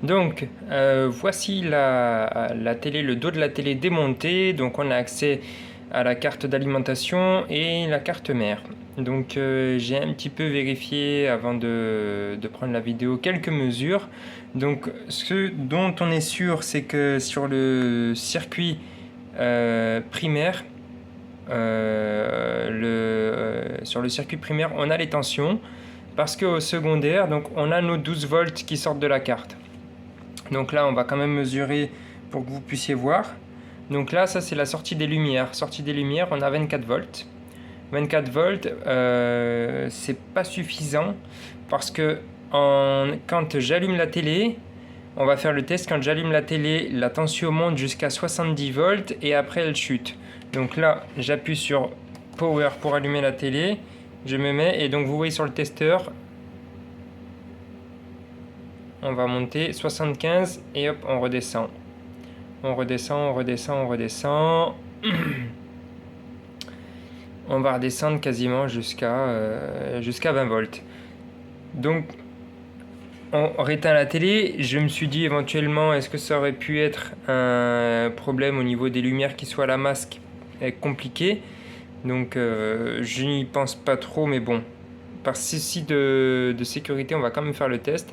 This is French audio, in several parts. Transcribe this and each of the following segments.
Donc, voici la télé, le dos de la télé démonté. Donc, on a accès à la carte d'alimentation et la carte mère. Donc, j'ai un petit peu vérifié avant de prendre la vidéo quelques mesures. Donc, ce dont on est sûr, c'est que sur le circuit primaire, sur le circuit primaire, on a les tensions. Parce qu'au secondaire, donc, on a nos 12 volts qui sortent de la carte. Donc là, on va quand même mesurer pour que vous puissiez voir. Donc là, ça c'est la sortie des lumières. Sortie des lumières, on a 24 volts. 24 volts, c'est pas suffisant parce que quand j'allume la télé, on va faire le test. Quand j'allume la télé, la tension monte jusqu'à 70 volts et après elle chute. Donc là, j'appuie sur Power pour allumer la télé. Je me mets et donc vous voyez sur le testeur, on va monter 75 et hop, on redescend. On redescend, on redescend, on redescend. On va redescendre quasiment jusqu'à 20 volts. Donc, on réteint la télé. Je me suis dit éventuellement, est-ce que ça aurait pu être un problème au niveau des lumières qui soient à la masque compliqué. Donc, je n'y pense pas trop, mais bon. Par souci de sécurité, on va quand même faire le test.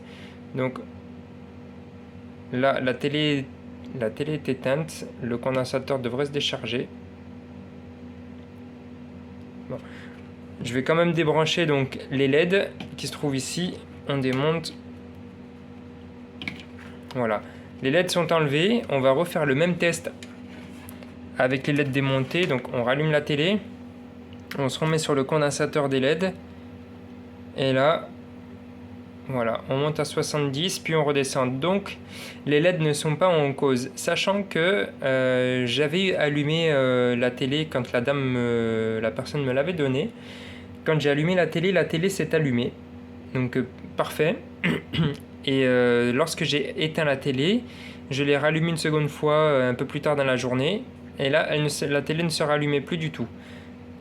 Donc, là, la télé est éteinte, le condensateur devrait se décharger. Bon. Je vais quand même débrancher donc les LED qui se trouvent ici. On démonte. Voilà. Les LED sont enlevés. On va refaire le même test avec les LED démontés. Donc on rallume la télé. On se remet sur le condensateur des LED. Et là, voilà, on monte à 70, puis on redescend. Donc, les LED ne sont pas en cause. Sachant que j'avais allumé la télé quand la personne me l'avait donnée. Quand j'ai allumé la télé s'est allumée. Donc, parfait. Et lorsque j'ai éteint la télé, je l'ai rallumée une seconde fois un peu plus tard dans la journée. Et là, la télé ne se rallumait plus du tout.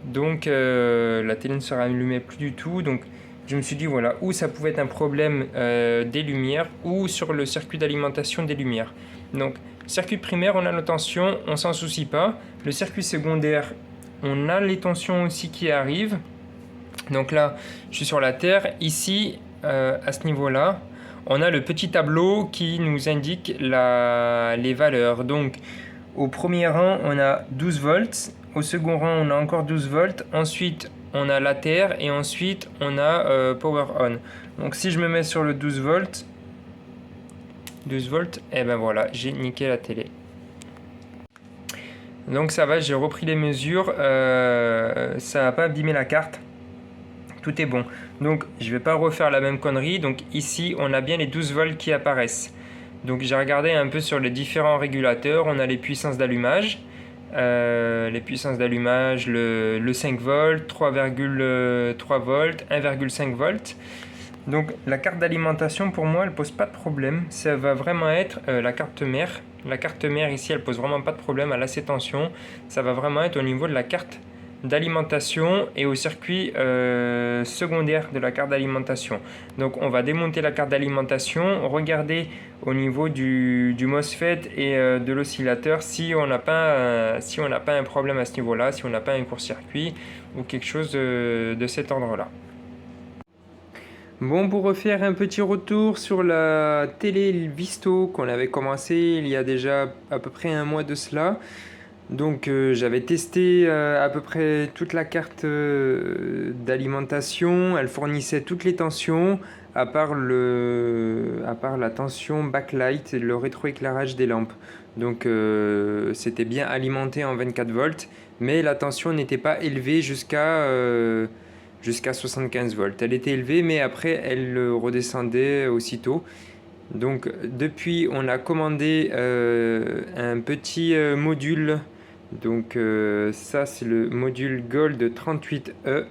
Donc, la télé ne se rallumait plus du tout. Donc, je me suis dit, voilà, où ça pouvait être un problème des lumières ou sur le circuit d'alimentation des lumières. Donc, circuit primaire, on a nos tensions, on s'en soucie pas. Le circuit secondaire, on a les tensions aussi qui arrivent. Donc là, je suis sur la Terre. Ici, à ce niveau-là, on a le petit tableau qui nous indique les valeurs. Donc, au premier rang, on a 12 volts. Au second rang, on a encore 12 volts. Ensuite, on a la Terre et ensuite on a Power On. Donc si je me mets sur le 12 volts, et ben voilà, j'ai niqué la télé. Donc ça va, j'ai repris les mesures, ça n'a pas abîmé la carte. Tout est bon. Donc je vais pas refaire la même connerie. Donc ici, on a bien les 12 volts qui apparaissent. Donc j'ai regardé un peu sur les différents régulateurs. On a les puissances d'allumage. Le 5 volts, 3,3 volts, 1,5 volts. Donc la carte d'alimentation pour moi elle pose pas de problème, ça va vraiment être la carte mère. La carte mère ici elle pose vraiment pas de problème, elle a ses tensions, ça va vraiment être au niveau de la carte d'alimentation et au circuit secondaire de la carte d'alimentation. Donc on va démonter la carte d'alimentation, regarder au niveau du MOSFET et de l'oscillateur si on n'a pas un problème à ce niveau-là, si on n'a pas un court-circuit ou quelque chose de cet ordre-là. Bon, pour refaire un petit retour sur la télé Visto qu'on avait commencé il y a déjà à peu près un mois de cela. Donc j'avais testé à peu près toute la carte d'alimentation, elle fournissait toutes les tensions, à part la tension backlight, le rétroéclairage des lampes. Donc c'était bien alimenté en 24 volts, mais la tension n'était pas élevée jusqu'à 75 volts. Elle était élevée, mais après elle redescendait aussitôt. Donc depuis on a commandé un petit module. Donc ça c'est le module Gold 38E,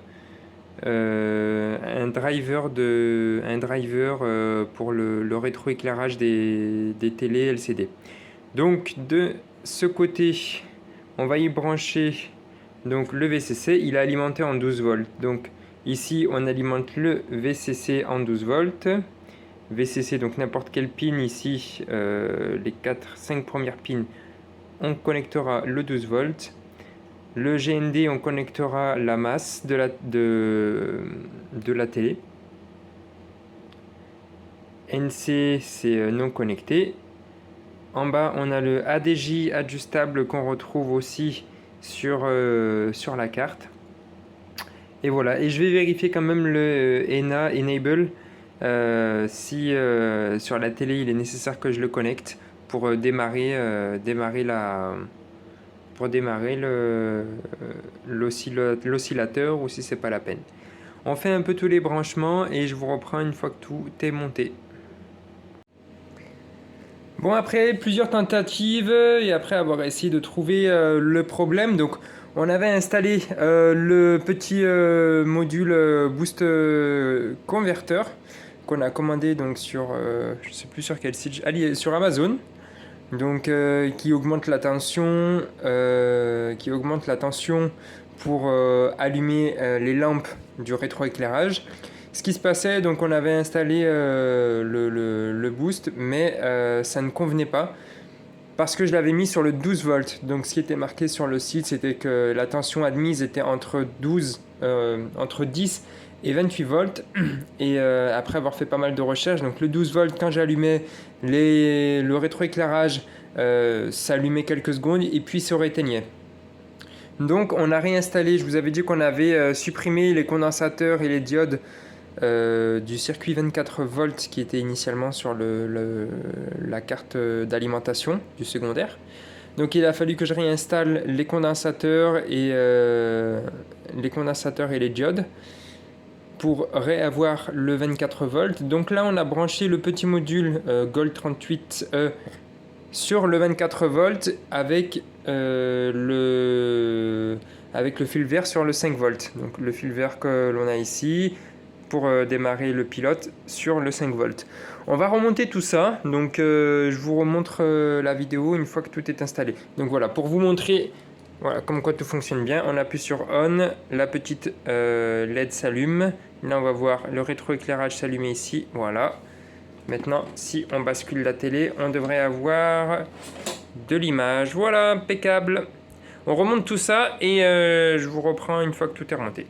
un driver pour le rétroéclairage des télés LCD. Donc de ce côté, on va y brancher donc le VCC, il est alimenté en 12 volts. Donc ici on alimente le VCC en 12 volts. VCC, donc n'importe quelle pin ici, les 5 premières pins, on connectera le 12 volts. Le GND, on connectera la masse de la télé. NC, c'est non connecté. En bas, on a le ADJ ajustable qu'on retrouve aussi sur la carte. Et voilà, et je vais vérifier quand même le ENA Enable si sur la télé il est nécessaire que je le connecte pour démarrer l'oscillateur ou si c'est pas la peine. On fait un peu tous les branchements et je vous reprends une fois que tout est monté. Bon, après plusieurs tentatives et après avoir essayé de trouver le problème, donc on avait installé le petit module boost converteur qu'on a commandé donc sur, je sais plus sur quel site, sur Amazon. Donc qui augmente la tension, pour allumer les lampes du rétroéclairage. Ce qui se passait, donc on avait installé le boost, mais ça ne convenait pas parce que je l'avais mis sur le 12 volts. Donc ce qui était marqué sur le site, c'était que la tension admise était entre 10 et 28 volts. Et après avoir fait pas mal de recherches, donc le 12 volts, quand j'allumais le rétroéclairage, s'allumait quelques secondes et puis se rééteignait. Donc on a réinstallé, je vous avais dit qu'on avait supprimé les condensateurs et les diodes du circuit 24 volts qui était initialement sur la carte d'alimentation du secondaire. Donc il a fallu que je réinstalle les condensateurs et les diodes pour réavoir le 24 volts. Donc là on a branché le petit module Gold 38E sur le 24 volts avec le fil vert sur le 5 volts. Donc le fil vert que l'on a ici pour démarrer le pilote sur le 5 volts. On va remonter tout ça, donc je vous remontre la vidéo une fois que tout est installé. Donc voilà, pour vous montrer comme quoi tout fonctionne bien, on appuie sur On, la petite LED s'allume. Là on va voir le rétroéclairage s'allumer ici, voilà. Maintenant, si on bascule la télé, on devrait avoir de l'image. Voilà, impeccable. On remonte tout ça et je vous reprends une fois que tout est remonté.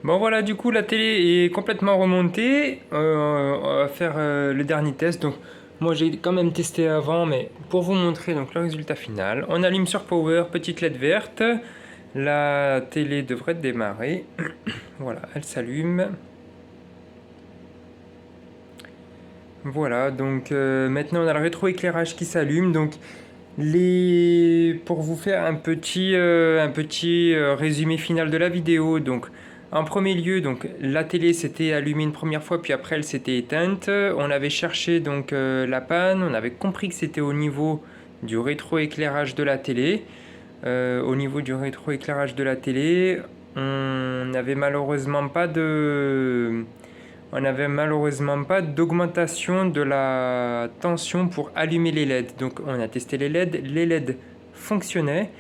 Bon voilà, du coup la télé est complètement remontée. On va faire le dernier test. Donc moi j'ai quand même testé avant, mais pour vous montrer donc le résultat final. On allume sur Power, petite LED verte. La télé devrait démarrer. Voilà, elle s'allume. Voilà, donc maintenant on a le rétroéclairage qui s'allume. Donc pour vous faire un petit résumé final de la vidéo. Donc en premier lieu, donc la télé s'était allumée une première fois, puis après elle s'était éteinte. On avait cherché donc la panne. On avait compris que c'était au niveau du rétroéclairage de la télé. Au niveau du rétroéclairage de la télé, on n'avait malheureusement pas d'augmentation de la tension pour allumer les LED. Donc on a testé les LED, les LED fonctionnaient,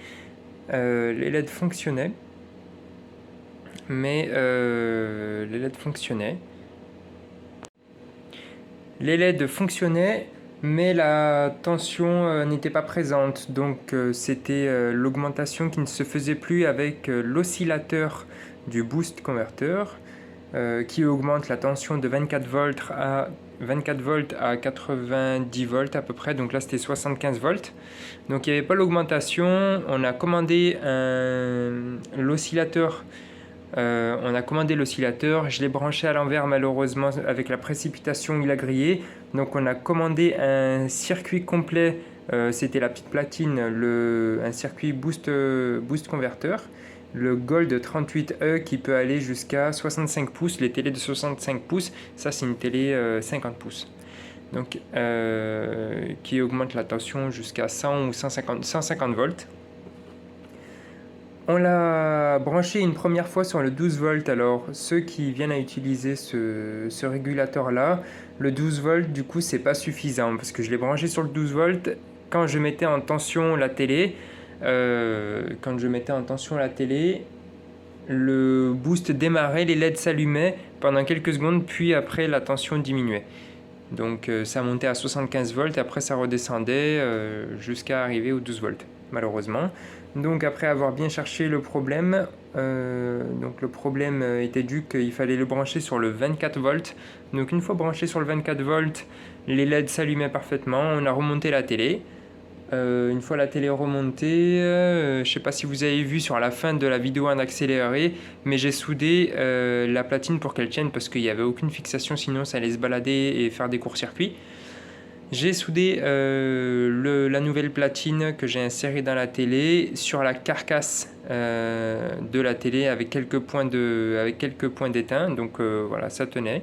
mais la tension n'était pas présente. Donc c'était l'augmentation qui ne se faisait plus avec l'oscillateur du boost converteur. Qui augmente la tension de 24 volts à 90 volts à peu près. Donc là c'était 75 volts. Donc il n'y avait pas l'augmentation. On a commandé l'oscillateur. Je l'ai branché à l'envers, malheureusement avec la précipitation il a grillé. Donc on a commandé un circuit complet. C'était la petite platine, un circuit boost converteur. Le Gold 38E qui peut aller jusqu'à 65 pouces. Les télés de 65 pouces, ça c'est une télé 50 pouces. Donc qui augmente la tension jusqu'à 100 ou 150 volts. On l'a branché une première fois sur le 12 volts. Alors ceux qui viennent à utiliser ce régulateur là, le 12 volts du coup c'est pas suffisant parce que je l'ai branché sur le 12 volts. Quand je mettais en tension la télé, le boost démarrait, les LED s'allumaient pendant quelques secondes, puis après la tension diminuait. Donc ça montait à 75 volts, après ça redescendait jusqu'à arriver aux 12 volts, malheureusement. Donc après avoir bien cherché le problème, donc le problème était dû qu'il fallait le brancher sur le 24 volts. Donc une fois branché sur le 24 volts, les LED s'allumaient parfaitement, on a remonté la télé. Une fois la télé remontée, je ne sais pas si vous avez vu sur la fin de la vidéo en accéléré, mais j'ai soudé la platine pour qu'elle tienne parce qu'il n'y avait aucune fixation, sinon ça allait se balader et faire des courts-circuits. J'ai soudé la nouvelle platine que j'ai insérée dans la télé sur la carcasse de la télé avec quelques points d'étain, donc voilà, ça tenait.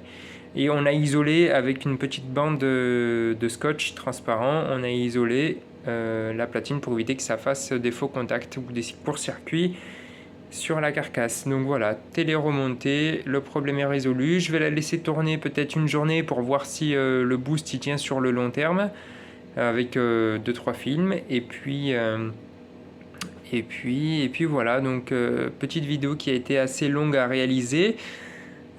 Et on a isolé avec une petite bande de scotch transparent, on a isolé la platine pour éviter que ça fasse des faux contacts ou des courts-circuits sur la carcasse. Donc voilà, télé remontée, le problème est résolu. Je vais la laisser tourner peut-être une journée pour voir si le boost y tient sur le long terme avec 2-3 films. Et puis voilà, donc petite vidéo qui a été assez longue à réaliser.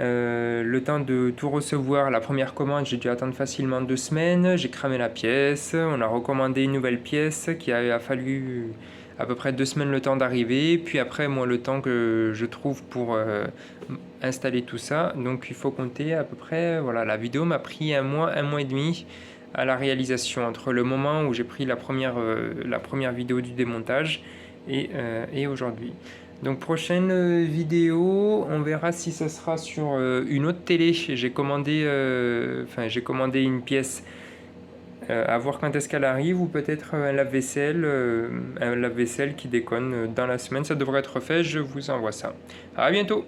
Le temps de tout recevoir, la première commande, j'ai dû attendre facilement 2 semaines. J'ai cramé la pièce, on a recommandé une nouvelle pièce qui a fallu à peu près 2 semaines le temps d'arriver. Puis après, moi, le temps que je trouve pour installer tout ça. Donc il faut compter à peu près, voilà, la vidéo m'a pris un mois et demi à la réalisation, entre le moment où j'ai pris la première vidéo du démontage et aujourd'hui. Donc prochaine vidéo, on verra si ce sera sur une autre télé. J'ai commandé une pièce à voir quand est-ce qu'elle arrive, ou peut-être un lave-vaisselle qui déconne dans la semaine. Ça devrait être fait, je vous envoie ça. À bientôt.